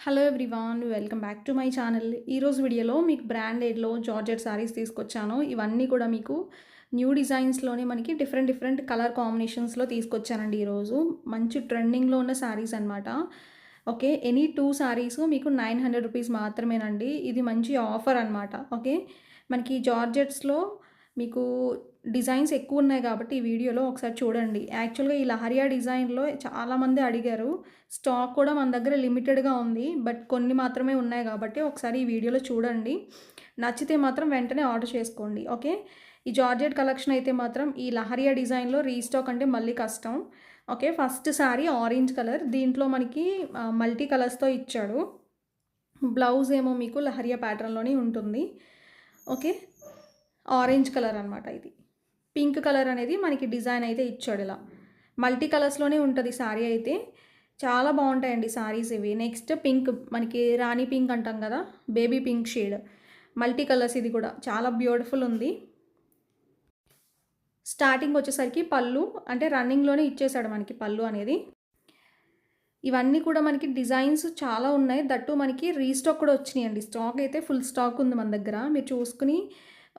Hello everyone, welcome back to my channel. ఈరోజు వీడియోలో మీకు బ్రాండెడ్లో జార్జెట్ శారీస్ తీసుకొచ్చాను. ఇవన్నీ కూడా మీకు న్యూ డిజైన్స్లోనే మనకి డిఫరెంట్ డిఫరెంట్ కలర్ కాంబినేషన్స్లో తీసుకొచ్చానండి. ఈరోజు మంచి ట్రెండింగ్లో ఉన్న శారీస్ అనమాట. ఓకే, ఎనీ 2 శారీస్ మీకు 900 రూపీస్ మాత్రమేనండి. ఇది మంచి ఆఫర్ అనమాట. ఓకే, మనకి జార్జెట్స్లో మీకు డిజైన్స్ ఎక్కువ ఉన్నాయి కాబట్టి ఈ వీడియోలో ఒకసారి చూడండి. యాక్చువల్గా ఈ లహరియా డిజైన్లో చాలామంది అడిగారు. స్టాక్ కూడా మన దగ్గర లిమిటెడ్గా ఉంది. బట్ కొన్ని మాత్రమే ఉన్నాయి కాబట్టి ఒకసారి ఈ వీడియోలో చూడండి. నచ్చితే మాత్రం వెంటనే ఆర్డర్ చేసుకోండి. ఓకే, ఈ జార్జెట్ కలెక్షన్ అయితే మాత్రం ఈ లహరియా డిజైన్లో రీస్టాక్ అంటే మళ్ళీ కష్టం. Okay, first sari orange colour, దీంట్లో మనకి మల్టీ కలర్స్తో ఇచ్చాడు. బ్లౌజ్ ఏమో మీకు లహరియా ప్యాటర్న్లోనే ఉంటుంది. ఓకే, ఆరెంజ్ కలర్ అనమాట. ఇది పింక్ కలర్ అనేది మనకి డిజైన్ అయితే ఇచ్చాడు. ఇలా మల్టీ కలర్స్లోనే ఉంటుంది శారీ అయితే. చాలా బాగుంటాయండి శారీస్ ఇవి. నెక్స్ట్ పింక్, మనకి రాణి పింక్ అంటాం కదా, baby pink shade, multi colours. ఇది కూడా చాలా బ్యూటిఫుల్ ఉంది. స్టార్టింగ్ వచ్చేసరికి పళ్ళు అంటే రన్నింగ్లోనే ఇచ్చేసాడు మనకి పళ్ళు అనేది. ఇవన్నీ కూడా మనకి డిజైన్స్ చాలా ఉన్నాయి. దట్టు మనకి రీస్టాక్ కూడా వచ్చినాయండి. స్టాక్ అయితే ఫుల్ స్టాక్ ఉంది మన దగ్గర. మీరు చూసుకుని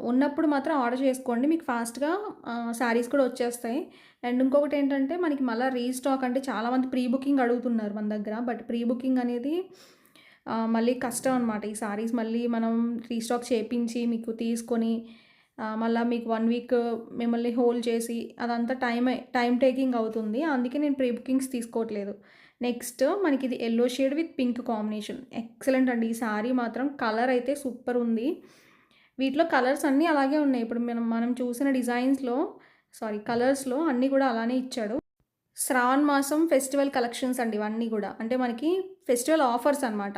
ఉన్నప్పుడు మాత్రం ఆర్డర్ చేసుకోండి. మీకు ఫాస్ట్గా శారీస్ కూడా వచ్చేస్తాయి. అండ్ ఇంకొకటి ఏంటంటే మనకి మళ్ళీ రీస్టాక్ అంటే చాలామంది ప్రీ బుకింగ్ అడుగుతున్నారు మన దగ్గర. బట్ ప్రీ బుకింగ్ అనేది మళ్ళీ కష్టం అనమాట. ఈ శారీస్ మళ్ళీ మనం రీస్టాక్ చేయించి మీకు తీసుకొని మళ్ళీ మీకు 1 వీక్ మిమ్మల్ని హోల్డ్ చేసి అదంతా టైం టేకింగ్ అవుతుంది. అందుకే నేను ప్రీ బుకింగ్స్ తీసుకోవట్లేదు. నెక్స్ట్ మనకి ఇది yellow shade with pink combination. Excellent అండి. ఈ శారీ మాత్రం కలర్ అయితే సూపర్ ఉంది. వీటిలో కలర్స్ అన్నీ అలాగే ఉన్నాయి. ఇప్పుడు మనం చూసిన డిజైన్స్లో కలర్స్లో అన్నీ కూడా అలానే ఇచ్చాడు. శ్రావణ మాసం ఫెస్టివల్ కలెక్షన్స్ అండి ఇవన్నీ కూడా. అంటే మనకి ఫెస్టివల్ ఆఫర్స్ అనమాట.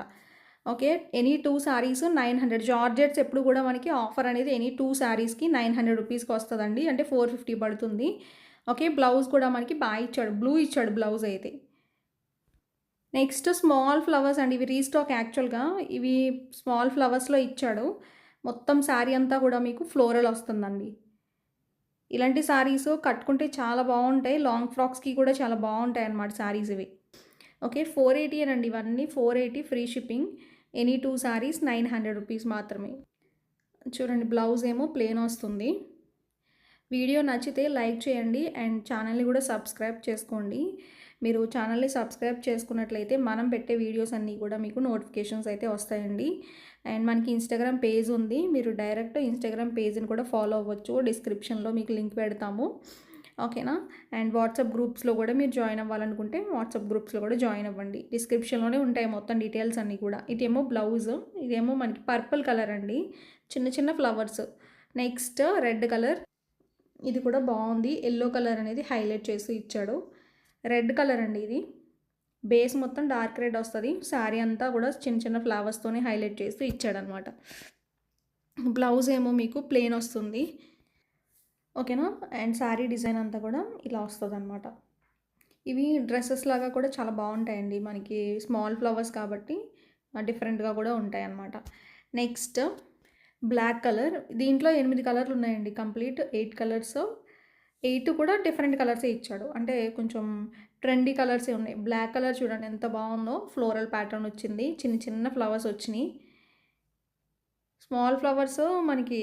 Okay, any 2 saris 900. జార్జెట్స్ ఎప్పుడు కూడా మనకి ఆఫర్ అనేది ఎనీ 2 శారీస్కి 900 రూపీస్కి వస్తుందండి. అంటే 450 పడుతుంది. ఓకే, బ్లౌజ్ కూడా మనకి బాగా ఇచ్చాడు. బ్లూ ఇచ్చాడు బ్లౌజ్ అయితే. నెక్స్ట్ స్మాల్ ఫ్లవర్స్ అండి. ఇవి రీస్టాక్ యాక్చువల్గా. ఇవి స్మాల్ ఫ్లవర్స్లో ఇచ్చాడు. మొత్తం శారీ అంతా కూడా మీకు ఫ్లోరల్ వస్తుందండి. ఇలాంటి శారీస్ కట్టుకుంటే చాలా బాగుంటాయి. లాంగ్ ఫ్రాక్స్కి కూడా చాలా బాగుంటాయి అన్నమాట శారీస్ ఇవి. ఓకే, 480 అండి ఇవన్నీ. 480 free shipping. Any 2 saris 900 rupees మాత్రమే. చూడండి, బ్లౌజ్ ఏమో ప్లెయిన్ వస్తుంది. వీడియో నచ్చితే లైక్ చేయండి అండ్ ఛానల్ని కూడా సబ్స్క్రైబ్ చేసుకోండి. మీరు ఛానల్ని సబ్స్క్రైబ్ చేసుకున్నట్లయితే మనం పెట్టే వీడియోస్ అన్నీ కూడా మీకు నోటిఫికేషన్స్ అయితే వస్తాయండి. అండ్ మనకి ఇన్స్టాగ్రామ్ పేజ్ ఉంది. మీరు డైరెక్ట్ ఇన్స్టాగ్రామ్ పేజ్ని కూడా ఫాలో అవ్వచ్చు. డిస్క్రిప్షన్లో మీకు లింక్ పెడతాము. ఓకేనా. అండ్ వాట్సాప్ గ్రూప్స్లో కూడా మీరు జాయిన్ అవ్వాలనుకుంటే వాట్సాప్ గ్రూప్స్లో కూడా జాయిన్ అవ్వండి. డిస్క్రిప్షన్లోనే ఉంటాయి మొత్తం డీటెయిల్స్ అన్నీ కూడా. ఇదేమో బ్లౌజ్, ఇదేమో మనకి పర్పుల్ కలర్ అండి, చిన్న చిన్న ఫ్లవర్స్. నెక్స్ట్ రెడ్ కలర్, ఇది కూడా బాగుంది. ఎల్లో కలర్ అనేది హైలైట్ చేసి ఇచ్చాడు. రెడ్ కలర్ అండి ఇది. బేస్ మొత్తం డార్క్ రెడ్ వస్తుంది. శారీ అంతా కూడా చిన్న చిన్న ఫ్లవర్స్తోనే హైలైట్ చేసి ఇచ్చాడనమాట. బ్లౌజ్ ఏమో మీకు ప్లెయిన్ వస్తుంది. ఓకేనా. అండ్ శారీ డిజైన్ అంతా కూడా ఇలా వస్తుంది అనమాట. ఇవి డ్రెస్సెస్ లాగా కూడా చాలా బాగుంటాయండి. మనకి స్మాల్ ఫ్లవర్స్ కాబట్టి డిఫరెంట్గా కూడా ఉంటాయి అన్నమాట. Next black colour. దీంట్లో 8 కలర్లు ఉన్నాయండి. Complete 8 colours. 8 కూడా డిఫరెంట్ కలర్సే ఇచ్చాడు. అంటే కొంచెం ట్రెండీ కలర్సే ఉన్నాయి. బ్లాక్ కలర్ చూడండి ఎంత బాగుందో. ఫ్లోరల్ ప్యాటర్న్ వచ్చింది. చిన్న చిన్న ఫ్లవర్స్ వచ్చినాయి. స్మాల్ ఫ్లవర్స్ మనకి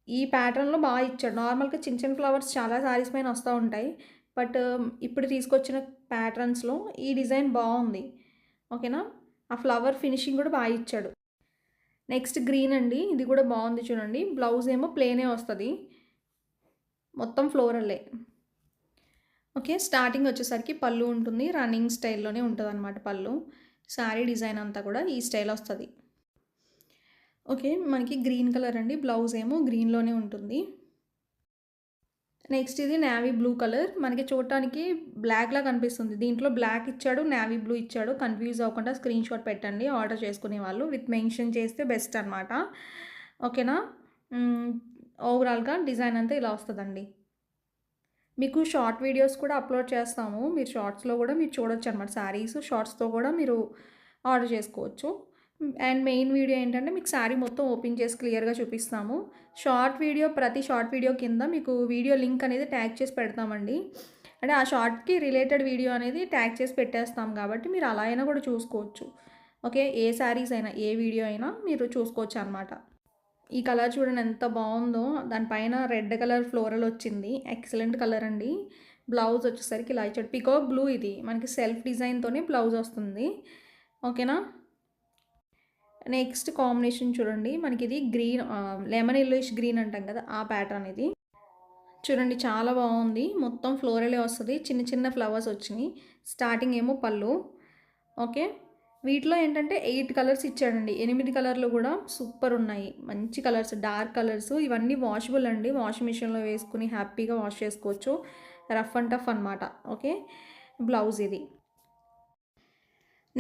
ఈ ప్యాటర్న్లో బాగా ఇచ్చాడు. నార్మల్గా చిన్న చిన్న ఫ్లవర్స్ చాలా శారీస్ పైన వస్తూ ఉంటాయి. బట్ ఇప్పుడు తీసుకొచ్చిన ప్యాటర్న్స్లో ఈ డిజైన్ బాగుంది. ఓకేనా. ఆ ఫ్లవర్ ఫినిషింగ్ కూడా బాగా ఇచ్చాడు. నెక్స్ట్ గ్రీన్ అండి. ఇది కూడా బాగుంది చూడండి. బ్లౌజ్ ఏమో ప్లెయినే వస్తుంది, మొత్తం ఫ్లోరల్లే. ఓకే, స్టార్టింగ్ వచ్చేసరికి పళ్ళు ఉంటుంది. రన్నింగ్ స్టైల్లోనే ఉంటుంది అనమాట పళ్ళు. శారీ డిజైన్ అంతా కూడా ఈ స్టైల్ వస్తుంది. ఓకే, మనకి గ్రీన్ కలర్ అండి. బ్లౌజ్ ఏమో గ్రీన్లోనే ఉంటుంది. నెక్స్ట్ ఇది నేవీ బ్లూ కలర్. మనకి చూడటానికి బ్లాక్లా కనిపిస్తుంది. దీంట్లో బ్లాక్ ఇచ్చాడు, నేవీ బ్లూ ఇచ్చాడు. కన్ఫ్యూజ్ అవ్వకుండా స్క్రీన్ షాట్ పెట్టండి ఆర్డర్ చేసుకునే వాళ్ళు. విత్ మెన్షన్ చేస్తే బెస్ట్ అనమాట. ఓకేనా. ఓవరాల్గా డిజైన్ అంతా ఇలా వస్తుందండి. మీకు షార్ట్ వీడియోస్ కూడా అప్లోడ్ చేస్తాము. మీరు షార్ట్స్లో కూడా మీరు చూడొచ్చు అనమాట. శారీస్ షార్ట్స్తో కూడా మీరు ఆర్డర్ చేసుకోవచ్చు. అండ్ మెయిన్ వీడియో ఏంటంటే మీకు శారీ మొత్తం ఓపెన్ చేసి క్లియర్గా చూపిస్తాము. ప్రతి షార్ట్ వీడియో కింద మీకు వీడియో లింక్ అనేది ట్యాగ్ చేసి పెడతామండి. అంటే ఆ షార్ట్కి రిలేటెడ్ వీడియో అనేది ట్యాగ్ చేసి పెట్టేస్తాం కాబట్టి మీరు అలా అయినా కూడా చూసుకోవచ్చు. ఓకే, ఏ శారీస్ అయినా ఏ వీడియో అయినా మీరు చూసుకోవచ్చు అనమాట. ఈ కలర్ చూడండి ఎంత బాగుందో, దానిపైన రెడ్ కలర్ ఫ్లోరల్ వచ్చింది, ఎక్సలెంట్ కలర్ అండి. బ్లౌజ్ వచ్చేసరికి ఇలా ఇచ్చాడు, పికాక్ బ్లూ, ఇది మనకి సెల్ఫ్ డిజైన్తోనే బ్లౌజ్ వస్తుంది. ఓకేనా. నెక్స్ట్ కాంబినేషన్ చూడండి, మనకి ఇది గ్రీన్, లెమన్ ఎల్లోయిష్ గ్రీన్ అంటాం కదా, ఆ ప్యాటర్న్ ఇది చూడండి, చాలా బాగుంది. మొత్తం ఫ్లోరలే వస్తుంది, చిన్న చిన్న ఫ్లవర్స్ వచ్చినాయి. స్టార్టింగ్ ఏమో పళ్ళు. ఓకే, వీటిలో ఏంటంటే 8 కలర్స్ ఇచ్చాడండి. 8 కలర్లు కూడా సూపర్ ఉన్నాయి, మంచి కలర్స్, డార్క్ కలర్స్. ఇవన్నీ వాషబుల్ అండి, వాషింగ్ మిషన్లో వేసుకుని హ్యాపీగా వాష్ చేసుకోవచ్చు. రఫ్ అండ్ టఫ్ అనమాట. ఓకే, బ్లౌజ్ ఇది.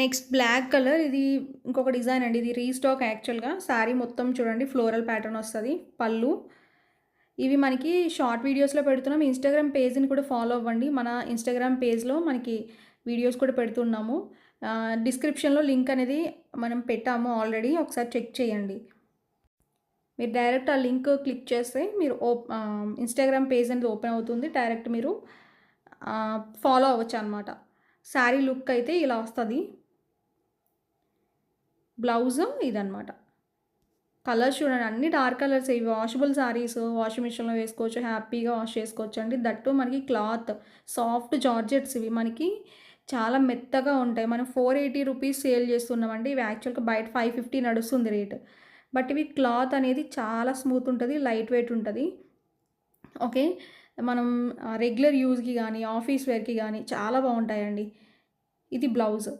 నెక్స్ట్ బ్లాక్ కలర్, ఇది ఇంకొక డిజైన్ అండి, ఇది రీస్టాక్ యాక్చువల్గా. శారీ మొత్తం చూడండి ఫ్లోరల్ ప్యాటర్న్ వస్తుంది, పళ్ళు. ఇవి మనకి షార్ట్ వీడియోస్లో పెడుతున్నాం. ఇన్స్టాగ్రామ్ పేజ్ని కూడా ఫాలో అవ్వండి. మన ఇన్స్టాగ్రామ్ పేజ్లో మనకి వీడియోస్ కూడా పెడుతున్నాము. డిస్క్రిప్షన్లో లింక్ అనేది మనం పెట్టాము ఆల్రెడీ, ఒకసారి చెక్ చేయండి. మీరు డైరెక్ట్ ఆ లింక్ క్లిక్ చేస్తే మీరు ఇన్స్టాగ్రామ్ పేజ్ అనేది ఓపెన్ అవుతుంది, డైరెక్ట్ మీరు ఫాలో అవ్వచ్చు అనమాట. శారీ లుక్ అయితే ఇలా వస్తుంది. బ్లౌజ్ ఇదనమాట. కలర్స్ చూడండి, అన్ని డార్క్ కలర్స్. ఇవి వాషబుల్ శారీస్, వాషింగ్ మిషన్లో వేసుకోవచ్చు, హ్యాపీగా వాష్ చేసుకోవచ్చు అండి. దట్టు మనకి క్లాత్ సాఫ్ట్ జార్జెట్స్, ఇవి మనకి చాలా మెత్తగా ఉంటాయి. మనం 480 రూపీస్ సేల్ చేస్తున్నామండి. ఇవి యాక్చువల్గా బయట 550 నడుస్తుంది రేట్. బట్ ఇవి క్లాత్ అనేది చాలా స్మూత్ ఉంటుంది, లైట్ వెయిట్ ఉంటుంది. ఓకే, మనం రెగ్యులర్ యూజ్కి కానీ ఆఫీస్ వేర్కి కానీ చాలా బాగుంటాయండి. ఇది blouse.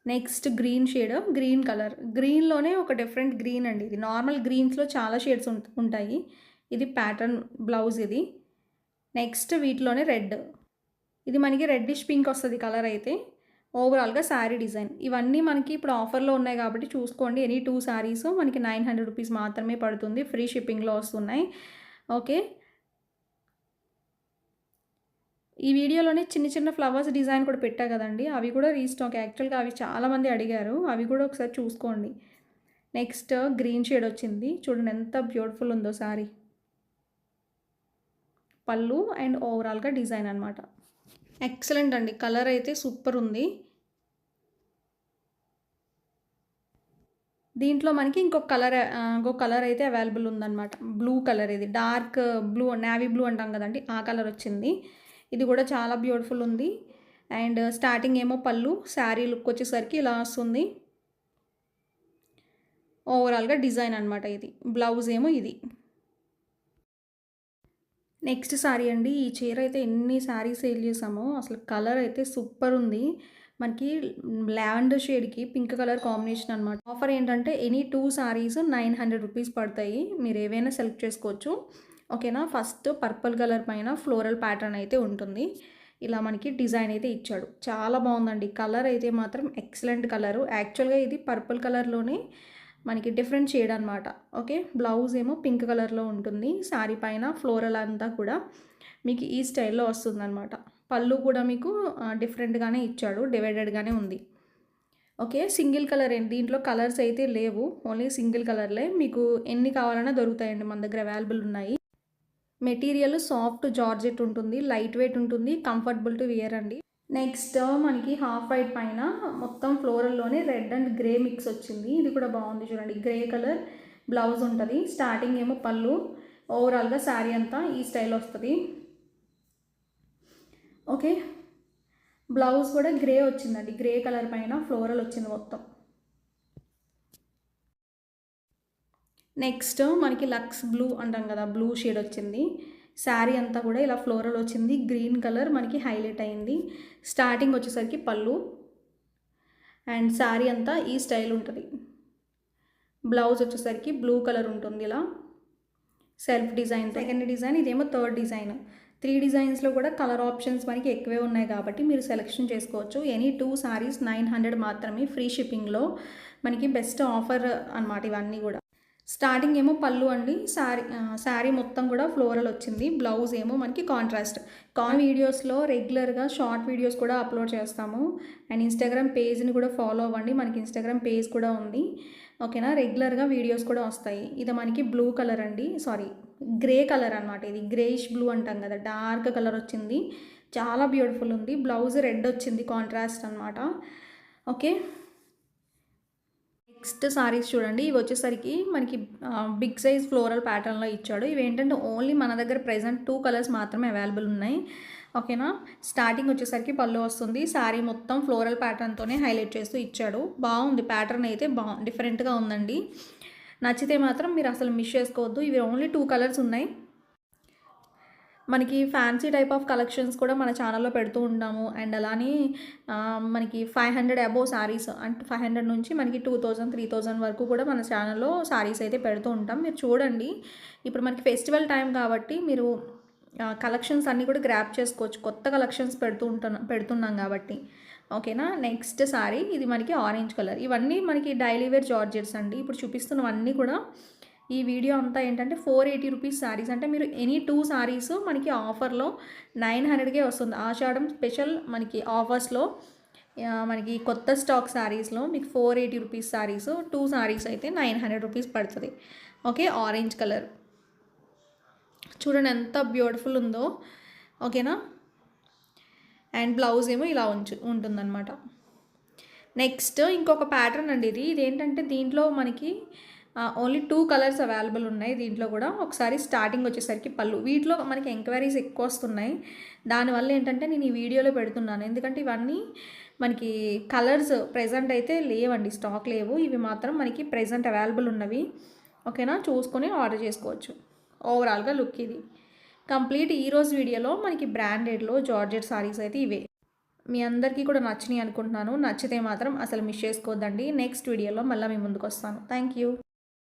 Next green shade, green colour. గ్రీన్లోనే ఒక డిఫరెంట్ గ్రీన్ అండి ఇది. నార్మల్ గ్రీన్స్లో చాలా షేడ్స్ ఉంటాయి. ఇది ప్యాటర్న్ బ్లౌజ్ ఇది. నెక్స్ట్ వీటిలోనే రెడ్, ఇది మనకి రెడ్డిష్ పింక్ వస్తుంది కలర్ అయితే. ఓవరాల్గా శారీ డిజైన్ ఇవన్నీ మనకి ఇప్పుడు ఆఫర్లో ఉన్నాయి కాబట్టి చూసుకోండి. ఎనీ 2 శారీస్ మనకి 900 రూపీస్ మాత్రమే పడుతుంది, ఫ్రీ షిప్పింగ్లో వస్తున్నాయి. ఓకే, ఈ వీడియోలోనే చిన్న చిన్న ఫ్లవర్స్ డిజైన్ కూడా పెట్టా కదండి, అవి కూడా రీస్టాక్. యాక్చువల్గా అవి చాలామంది అడిగారు, అవి కూడా ఒకసారి చూసుకోండి. నెక్స్ట్ గ్రీన్ షేడ్ వచ్చింది, చూడండి ఎంత బ్యూటిఫుల్ ఉందో శారీ. పళ్ళు అండ్ ఓవరాల్గా డిజైన్ అనమాట. ఎక్సలెంట్ అండి, కలర్ అయితే సూపర్ ఉంది. దీంట్లో మనకి ఇంకొక కలర్ అయితే అవైలబుల్ ఉందన్నమాట. బ్లూ కలర్, ఇది డార్క్ బ్లూ, నేవీ బ్లూ అంటాం కదండి, ఆ కలర్ వచ్చింది. ఇది కూడా చాలా బ్యూటిఫుల్ ఉంది. అండ్ స్టార్టింగ్ ఏమో పళ్ళు, శారీ లుక్ వచ్చేసరికి ఇలా వస్తుంది. ఓవరాల్గా డిజైన్ అనమాట ఇది. బ్లౌజ్ ఏమో ఇది. నెక్స్ట్ శారీ అండి, ఈ చీర అయితే ఎన్ని శారీస్ సేల్ చేసామో, అసలు కలర్ అయితే సూపర్ ఉంది. మనకి లావెండర్ షేడ్కి పింక్ కలర్ కాంబినేషన్ అనమాట. ఆఫర్ ఏంటంటే ఎనీ 2 శారీస్ 900 రూపీస్ పడతాయి, మీరు ఏవైనా సెలెక్ట్ చేసుకోవచ్చు. ఓకేనా. ఫస్ట్ పర్పుల్ కలర్ పైన ఫ్లోరల్ ప్యాటర్న్ అయితే ఉంటుంది. ఇలా మనకి డిజైన్ అయితే ఇచ్చాడు, చాలా బాగుందండి. కలర్ అయితే మాత్రం ఎక్సలెంట్ కలరు. యాక్చువల్గా ఇది పర్పుల్ కలర్లోనే మనకి డిఫరెంట్ షేడ్ అనమాట. ఓకే, బ్లౌజ్ ఏమో పింక్ కలర్లో ఉంటుంది. శారీ పైన ఫ్లోరల్ అంతా కూడా మీకు ఈ స్టైల్లో వస్తుందన్నమాట. పళ్ళు కూడా మీకు డిఫరెంట్గానే ఇచ్చాడు, డివైడెడ్గానే ఉంది. ఓకే, సింగిల్ కలర్ ఏంటి, దీంట్లో కలర్స్ అయితే లేవు, ఓన్లీ సింగిల్ కలర్లే. మీకు ఎన్ని కావాలన్నా దొరుకుతాయండి, మన దగ్గర అవైలబుల్ ఉన్నాయి. మెటీరియల్ సాఫ్ట్ జార్జెట్ ఉంటుంది, లైట్ వెయిట్ ఉంటుంది, కంఫర్టబుల్ టు వియర్ అండి. నెక్స్ట్ మనకి హాఫ్ వైట్ పైన మొత్తం ఫ్లోరల్లోనే రెడ్ అండ్ గ్రే మిక్స్ వచ్చింది. ఇది కూడా బాగుంది చూడండి, గ్రే కలర్ బ్లౌజ్ ఉంటుంది. స్టార్టింగ్ ఏమో పళ్ళు, ఓవరాల్గా శారీ అంతా ఈ స్టైల్ వస్తుంది. ఓకే, బ్లౌజ్ కూడా గ్రే వచ్చిందండి, గ్రే కలర్ పైన ఫ్లోరల్ వచ్చింది మొత్తం. నెక్స్ట్ మనకి లక్స్ బ్లూ అంటాం కదా, బ్లూ షేడ్ వచ్చింది. శారీ అంతా కూడా ఇలా ఫ్లోరల్ వచ్చింది, గ్రీన్ కలర్ మనకి హైలైట్ అయింది. స్టార్టింగ్ వచ్చేసరికి పళ్ళు అండ్ శారీ అంతా ఈ స్టైల్ ఉంటుంది. బ్లౌజ్ వచ్చేసరికి బ్లూ కలర్ ఉంటుంది, ఇలా సెల్ఫ్ డిజైన్. సెకండ్ డిజైన్, ఇదేమో థర్డ్ డిజైన్. 3 డిజైన్స్లో కూడా కలర్ ఆప్షన్స్ మనకి ఎక్కువే ఉన్నాయి కాబట్టి మీరు సెలెక్షన్ చేసుకోవచ్చు. ఎనీ 2 శారీస్ 900 మాత్రమే, ఫ్రీ షిప్పింగ్లో మనకి బెస్ట్ ఆఫర్ అనమాట ఇవన్నీ కూడా. స్టార్టింగ్ ఏమో పళ్ళు అండి, శారీ మొత్తం కూడా ఫ్లోరల్ వచ్చింది. బ్లౌజ్ ఏమో మనకి కాంట్రాస్ట్. వీడియోస్లో రెగ్యులర్గా షార్ట్ వీడియోస్ కూడా అప్లోడ్ చేస్తాము. అండ్ ఇన్స్టాగ్రామ్ పేజ్ని కూడా ఫాలో అవ్వండి, మనకి ఇన్స్టాగ్రామ్ పేజ్ కూడా ఉంది. ఓకేనా, రెగ్యులర్గా వీడియోస్ కూడా వస్తాయి. ఇది మనకి బ్లూ కలర్ అండి, సారీ గ్రే కలర్ అనమాట. ఇది గ్రేయిష్ బ్లూ అంటాం కదా, డార్క్ కలర్ వచ్చింది. చాలా బ్యూటిఫుల్ ఉంది. బ్లౌజ్ రెడ్ వచ్చింది, కాంట్రాస్ట్ అనమాట. ఓకే, నెక్స్ట్ సారీస్ చూడండి. ఇవి వచ్చేసరికి మనకి బిగ్ సైజ్ ఫ్లోరల్ ప్యాటర్న్లో ఇచ్చాడు. ఇవి ఏంటంటే ఓన్లీ మన దగ్గర ప్రెజెంట్ 2 కలర్స్ మాత్రమే అవైలబుల్ ఉన్నాయి. ఓకేనా. స్టార్టింగ్ వచ్చేసరికి పళ్ళు వస్తుంది. శారీ మొత్తం ఫ్లోరల్ ప్యాటర్న్తోనే హైలైట్ చేస్తూ ఇచ్చాడు. బాగుంది, ప్యాటర్న్ అయితే డిఫరెంట్గా ఉందండి. నచ్చితే మాత్రం మీరు అసలు మిస్ చేసుకోవద్దు. ఇవి ఓన్లీ 2 కలర్స్ ఉన్నాయి. మనకి ఫ్యాన్సీ టైప్ ఆఫ్ కలెక్షన్స్ కూడా మన ఛానల్లో పెడుతూ ఉంటాము. అండ్ అలానే మనకి 500 అబోవ్ శారీస్, అంటే 500 నుంచి మనకి 2000, 3000 వరకు కూడా మన ఛానల్లో శారీస్ అయితే పెడుతూ ఉంటాం. మీరు చూడండి. ఇప్పుడు మనకి ఫెస్టివల్ టైం కాబట్టి మీరు కలెక్షన్స్ అన్నీ కూడా గ్రాప్ చేసుకోవచ్చు. కొత్త కలెక్షన్స్ పెడుతున్నాం కాబట్టి. ఓకేనా. నెక్స్ట్ శారీ ఇది మనకి ఆరెంజ్ కలర్. ఇవన్నీ మనకి డైలీ వేర్ జార్జెట్స్ అండి. ఇప్పుడు చూపిస్తున్నవన్నీ కూడా ఈ వీడియో అంతా ఏంటంటే 480 రూపీస్ శారీస్. అంటే మీరు ఎనీ 2 శారీస్ మనకి ఆఫర్లో 900కే వస్తుంది. ఆషాఢం స్పెషల్ మనకి ఆఫర్స్లో మనకి కొత్త స్టాక్ శారీస్లో మీకు 480 రూపీస్ శారీస్, 2 శారీస్ అయితే 900 రూపీస్ పడుతుంది. ఓకే, ఆరెంజ్ కలర్ చూడండి ఎంత బ్యూటిఫుల్ ఉందో. ఓకేనా. అండ్ బ్లౌజ్ ఏమో ఇలా ఉంటుందన్నమాట. నెక్స్ట్ ఇంకొక ప్యాటర్న్ అండి. ఇదేంటంటే దీంట్లో మనకి ఓన్లీ 2 కలర్స్ అవైలబుల్ ఉన్నాయి. దీంట్లో కూడా ఒకసారి స్టార్టింగ్ వచ్చేసరికి పళ్ళు. వీటిలో మనకి ఎంక్వైరీస్ ఎక్కువ వస్తున్నాయి. దానివల్ల ఏంటంటే నేను ఈ వీడియోలో పెడుతున్నాను. ఎందుకంటే ఇవన్నీ మనకి కలర్స్ ప్రెజెంట్ అయితే లేవండి, స్టాక్ లేవు. ఇవి మాత్రం మనకి ప్రెజెంట్ అవైలబుల్ ఉన్నవి. ఓకేనా, చూసుకొని ఆర్డర్ చేసుకోవచ్చు. ఓవరాల్గా లుక్ ఇది కంప్లీట్. ఈరోజు వీడియోలో మనకి బ్రాండెడ్లో జార్జెట్ సారీస్ అయితే ఇవే. మీ అందరికీ కూడా నచ్చినాయి అనుకుంటున్నాను. నచ్చితే మాత్రం అసలు మిస్ చేసుకోవద్దండి. నెక్స్ట్ వీడియోలో మళ్ళీ మీ ముందుకు వస్తాను. Thank you.